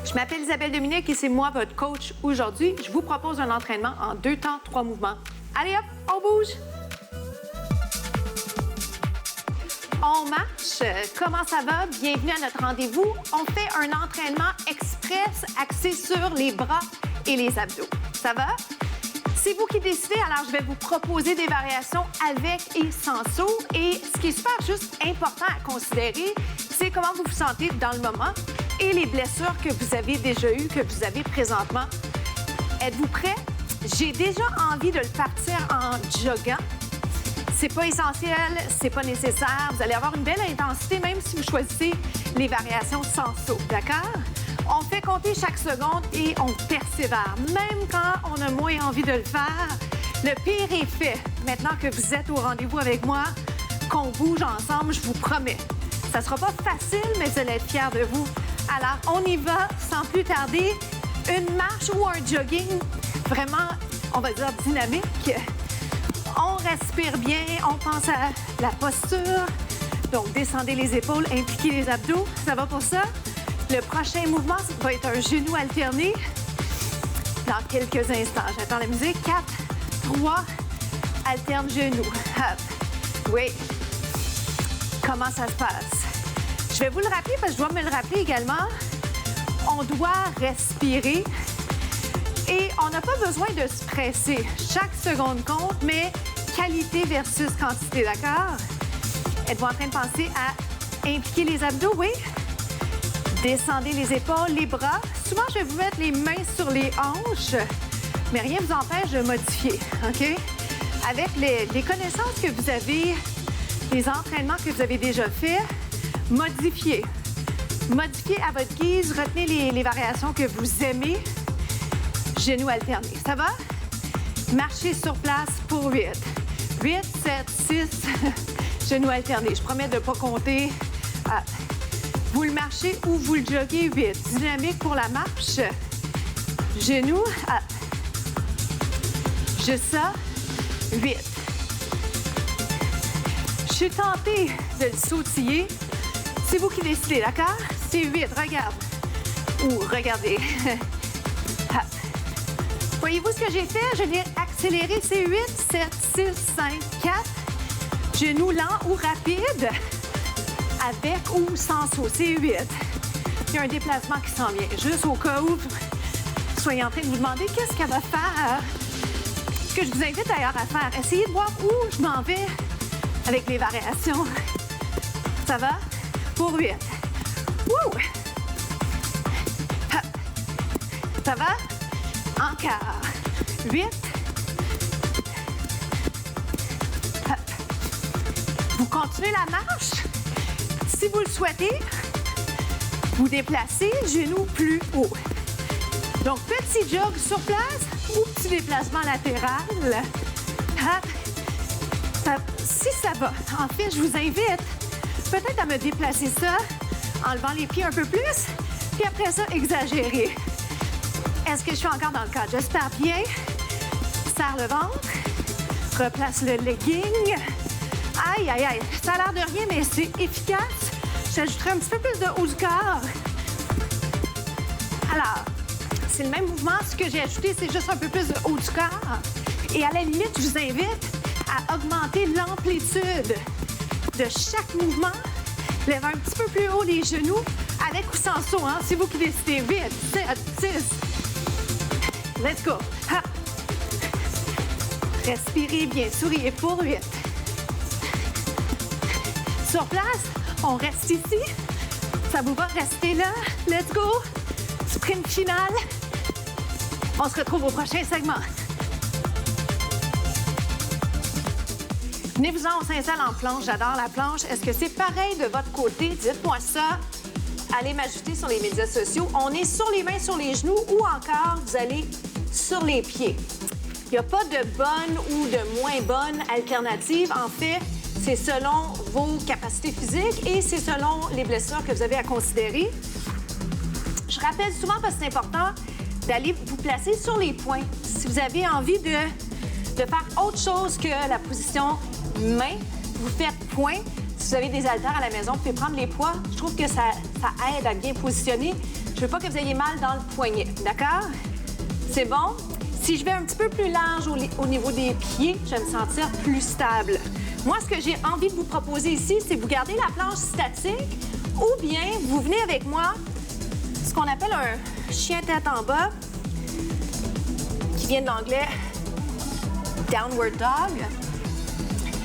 Je m'appelle Isabelle Dominique et c'est moi votre coach aujourd'hui. Je vous propose un entraînement en 2 temps, 3 mouvements. Allez hop, on bouge! On marche. Comment ça va? Bienvenue à notre rendez-vous. On fait un entraînement express axé sur les bras et les abdos. Ça va? C'est vous qui décidez, alors je vais vous proposer des variations avec et sans saut. Et ce qui est super juste important à considérer, c'est comment vous vous sentez dans le moment et les blessures que vous avez déjà eues, que vous avez présentement. Êtes-vous prêts? J'ai déjà envie de le partir en joguant. C'est pas essentiel, c'est pas nécessaire. Vous allez avoir une belle intensité, même si vous choisissez les variations sans saut, d'accord? On fait compter chaque seconde et on persévère. Même quand on a moins envie de le faire, le pire est fait. Maintenant que vous êtes au rendez-vous avec moi, qu'on bouge ensemble, je vous promets. Ça sera pas facile, mais vous allez être fiers de vous. Alors, on y va sans plus tarder. Une marche ou un jogging, vraiment, on va dire dynamique. On respire bien, on pense à la posture. Donc, descendez les épaules, impliquez les abdos. Ça va pour ça? Le prochain mouvement, ça va être un genou alterné. Dans quelques instants. J'attends la musique. 4, 3, alterne genou. Hop. Oui. Comment ça se passe? Je vais vous le rappeler parce que je dois me le rappeler également. On doit respirer. Et on n'a pas besoin de se presser. Chaque seconde compte, mais qualité versus quantité, d'accord? Êtes-vous en train de penser à impliquer les abdos? Oui? Descendez les épaules, les bras. Souvent, je vais vous mettre les mains sur les hanches, mais rien ne vous empêche de modifier, OK? Avec les connaissances que vous avez, les entraînements que vous avez déjà faits, modifiez. Modifiez à votre guise, retenez les variations que vous aimez. Genoux alternés. Ça va? Marchez sur place pour 8. 8, 7, 6. Genoux alternés. Je promets de ne pas compter. Ah. Vous le marchez ou vous le joguez 8. Dynamique pour la marche. Genoux. Ah. Juste ça. 8. Je suis tentée de le sautiller. C'est vous qui décidez, d'accord? C'est 8. Regarde. Ou regardez. Ah. Voyez-vous ce que j'ai fait? Je l'ai accéléré, c'est 8, 7, 6, 5, 4. Genoux lent ou rapide, avec ou sans saut, c'est 8. Il y a un déplacement qui s'en vient, juste au cas où vous soyez en train de vous demander qu'est-ce qu'elle va faire. Ce que je vous invite d'ailleurs à faire, essayez de voir où je m'en vais avec les variations. Ça va? Pour 8. Wouh! Ça va? Encore. 8. Vous continuez la marche. Si vous le souhaitez, vous déplacez genoux plus haut. Donc, petit jog sur place ou petit déplacement latéral. Si ça va, en fait, je vous invite peut-être à me déplacer ça en levant les pieds un peu plus, puis après ça, exagérer. Est-ce que je suis encore dans le cadre? J'espère bien. Serre le ventre. Replace le legging. Aïe, aïe, aïe. Ça a l'air de rien, mais c'est efficace. J'ajouterai un petit peu plus de haut du corps. Alors, c'est le même mouvement. Ce que j'ai ajouté, c'est juste un peu plus de haut du corps. Et à la limite, je vous invite à augmenter l'amplitude de chaque mouvement. Lève un petit peu plus haut les genoux, avec ou sans saut. Hein? C'est vous qui décidez. 8, 7, 6. Let's go. Ha. Respirez bien, souriez pour 8. Sur place, on reste ici. Ça vous va rester là? Let's go. Sprint final. On se retrouve au prochain segment. Venez-vous-en, on s'installe en planche. J'adore la planche. Est-ce que c'est pareil de votre côté? Dites-moi ça. Allez m'ajouter sur les médias sociaux. On est sur les mains, sur les genoux ou encore, vous allez sur les pieds. Il n'y a pas de bonne ou de moins bonne alternative. En fait, c'est selon vos capacités physiques et c'est selon les blessures que vous avez à considérer. Je rappelle souvent, parce que c'est important, d'aller vous placer sur les points. Si vous avez envie de faire autre chose que la position main, vous faites point. Si vous avez des haltères à la maison, vous pouvez prendre les poids. Je trouve que ça aide à bien positionner. Je veux pas que vous ayez mal dans le poignet, d'accord? C'est bon? Si je vais un petit peu plus large au niveau des pieds, je vais me sentir plus stable. Moi, ce que j'ai envie de vous proposer ici, c'est vous garder la planche statique ou bien vous venez avec moi, ce qu'on appelle un chien tête en bas, qui vient de l'anglais Downward Dog,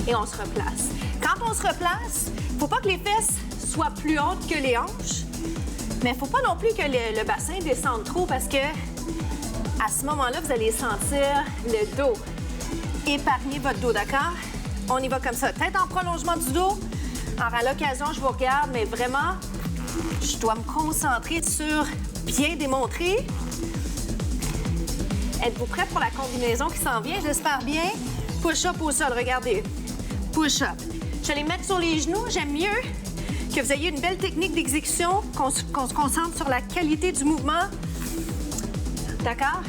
et on se replace. Quand on se replace, il ne faut pas que les fesses soient plus hautes que les hanches, mais il ne faut pas non plus que le bassin descende trop parce que à ce moment-là, vous allez sentir le dos. Épargnez votre dos, d'accord? On y va comme ça. Tête en prolongement du dos. Alors, à l'occasion, je vous regarde, mais vraiment, je dois me concentrer sur bien démontrer. Êtes-vous prêts pour la combinaison qui s'en vient? J'espère bien. Push-up au sol, regardez. Push-up. Je vais les mettre sur les genoux. J'aime mieux que vous ayez une belle technique d'exécution, qu'on se concentre sur la qualité du mouvement. D'accord?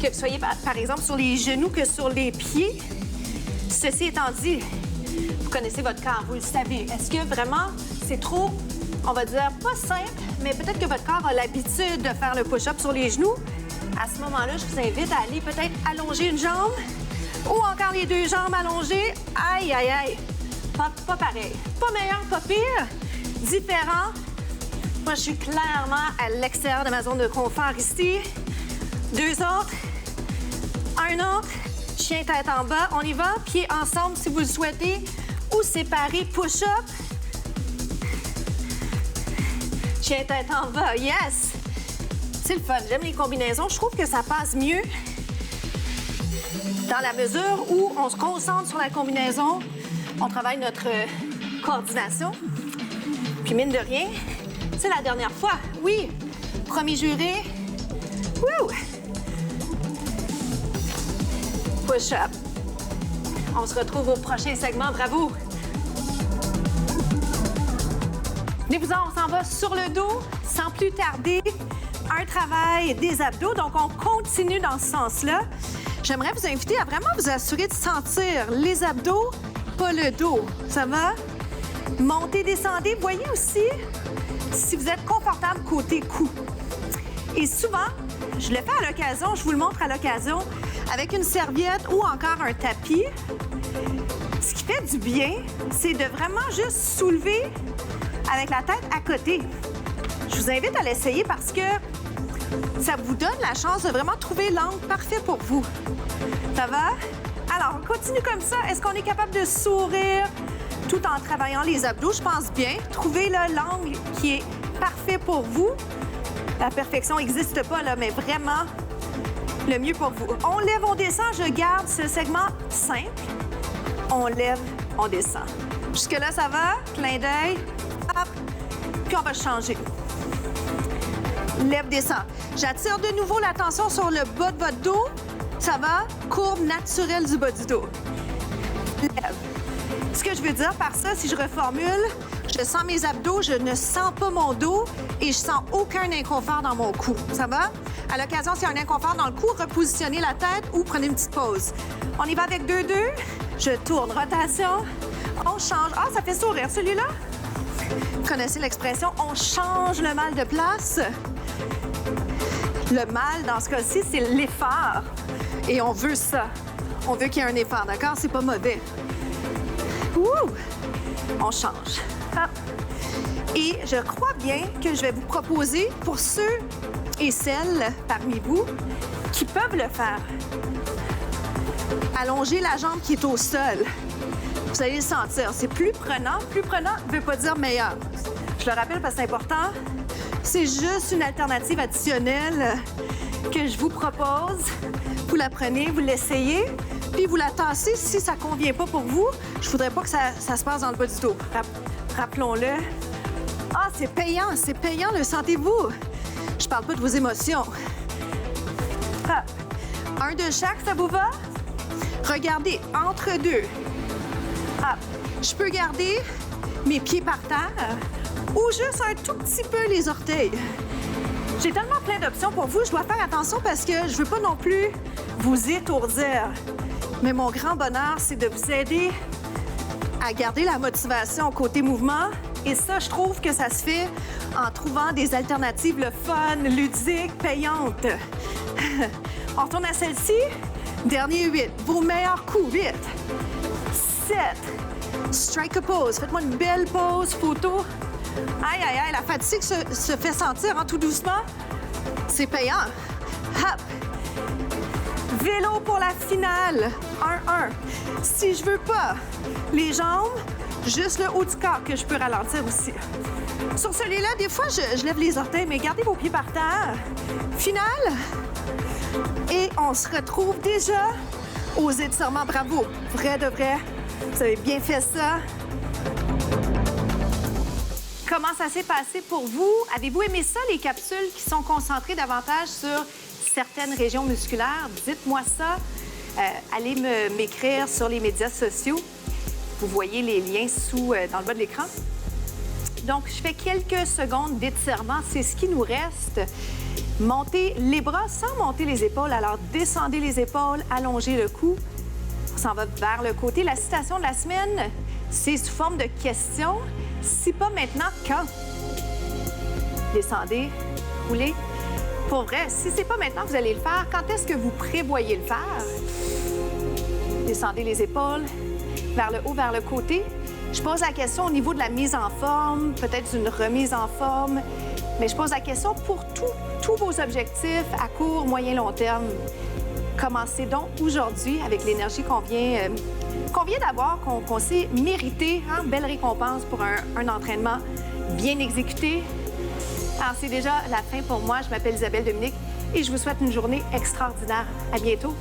Que vous soyez, par exemple, sur les genoux que sur les pieds. Ceci étant dit, vous connaissez votre corps, vous le savez. Est-ce que vraiment c'est trop, on va dire, pas simple, mais peut-être que votre corps a l'habitude de faire le push-up sur les genoux? À ce moment-là, je vous invite à aller peut-être allonger une jambe ou encore les deux jambes allongées. Aïe, aïe, aïe. Pas pareil. Pas meilleur, pas pire. Différent. Moi, je suis clairement à l'extérieur de ma zone de confort ici. Deux autres. Un autre. Chien tête en bas. On y va. Pieds ensemble si vous le souhaitez. Ou séparés. Push-up. Chien tête en bas. Yes! C'est le fun. J'aime les combinaisons. Je trouve que ça passe mieux dans la mesure où on se concentre sur la combinaison. On travaille notre coordination. Puis mine de rien, c'est la dernière fois. Oui, premier juré. Wouh! Push-up. On se retrouve au prochain segment. Bravo! Venez-vous-en, on s'en va sur le dos. Sans plus tarder, un travail des abdos. Donc, on continue dans ce sens-là. J'aimerais vous inviter à vraiment vous assurer de sentir les abdos, pas le dos. Ça va? Montez, descendez. Voyez aussi si vous êtes confortable côté cou. Et souvent, je le fais à l'occasion, je vous le montre à l'occasion, avec une serviette ou encore un tapis. Ce qui fait du bien, c'est de vraiment juste soulever avec la tête à côté. Je vous invite à l'essayer parce que ça vous donne la chance de vraiment trouver l'angle parfait pour vous. Ça va? Alors, on continue comme ça. Est-ce qu'on est capable de sourire tout en travaillant les abdos? Je pense bien. Trouvez l'angle qui est parfait pour vous. La perfection n'existe pas, là, mais vraiment le mieux pour vous. On lève, on descend. Je garde ce segment simple. On lève, on descend. Jusque-là, ça va? Clin d'œil. Hop. Puis on va changer. Lève, descend. J'attire de nouveau l'attention sur le bas de votre dos. Ça va? Courbe naturelle du bas du dos. Lève. Ce que je veux dire par ça, si je reformule, je sens mes abdos, je ne sens pas mon dos et je sens aucun inconfort dans mon cou. Ça va? À l'occasion, s'il y a un inconfort dans le cou, repositionnez la tête ou prenez une petite pause. On y va avec 2-2. Je tourne. Rotation. On change. Ah, ça fait sourire celui-là? Vous connaissez l'expression « on change le mal de place ». Le mal, dans ce cas-ci, c'est l'effort. Et on veut ça. On veut qu'il y ait un effort, d'accord? C'est pas mauvais. Ouh! On change. Hop. Et je crois bien que je vais vous proposer, pour ceux et celles parmi vous qui peuvent le faire, allonger la jambe qui est au sol. Vous allez le sentir. C'est plus prenant. Plus prenant ne veut pas dire meilleur. Je le rappelle parce que c'est important. C'est juste une alternative additionnelle que je vous propose. Vous la prenez, vous l'essayez, puis vous la tassez si ça ne convient pas pour vous. Je ne voudrais pas que ça se passe dans le bas du dos. Rappelons-le. Ah, c'est payant, le sentez-vous? Je parle pas de vos émotions. Hop. Un de chaque, ça vous va? Regardez, entre deux. Hop. Je peux garder mes pieds par terre ou juste un tout petit peu les orteils. J'ai tellement plein d'options pour vous, je dois faire attention parce que je veux pas non plus vous étourdir. Mais mon grand bonheur, c'est de vous aider à garder la motivation côté mouvement Et ça, je trouve que ça se fait en trouvant des alternatives le fun, ludiques, payantes. On retourne à celle-ci. Dernier 8. Vos meilleurs coups. 8. 7. Strike a pose. Faites-moi une belle pose photo. Aïe, aïe, aïe, la fatigue se fait sentir, hein, tout doucement. C'est payant. Hop. Vélo pour la finale. 1-1. Si je veux pas les jambes, juste le haut du corps que je peux ralentir aussi. Sur celui-là, des fois, je lève les orteils, mais gardez vos pieds par terre. Finale. Et on se retrouve déjà aux étirements. Bravo. Vrai de vrai. Vous avez bien fait ça. Comment ça s'est passé pour vous? Avez-vous aimé ça, les capsules qui sont concentrées davantage sur certaines régions musculaires? Dites-moi ça. Allez m'écrire sur les médias sociaux. Vous voyez les liens dans le bas de l'écran. Donc, je fais quelques secondes d'étirement. C'est ce qui nous reste. Montez les bras sans monter les épaules. Alors, descendez les épaules, allongez le cou. On s'en va vers le côté. La citation de la semaine, c'est sous forme de question. Si pas maintenant, quand? Descendez, roulez. Pour vrai, si c'est pas maintenant que vous allez le faire, quand est-ce que vous prévoyez le faire? Descendez les épaules, vers le haut, vers le côté. Je pose la question au niveau de la mise en forme, peut-être une remise en forme, mais je pose la question pour tous vos objectifs à court, moyen, long terme. Commencez donc aujourd'hui avec l'énergie qu'on vient d'avoir, qu'on s'est mérité. Hein? Belle récompense pour un entraînement bien exécuté. Alors, c'est déjà la fin pour moi. Je m'appelle Isabelle Dominique et je vous souhaite une journée extraordinaire. À bientôt.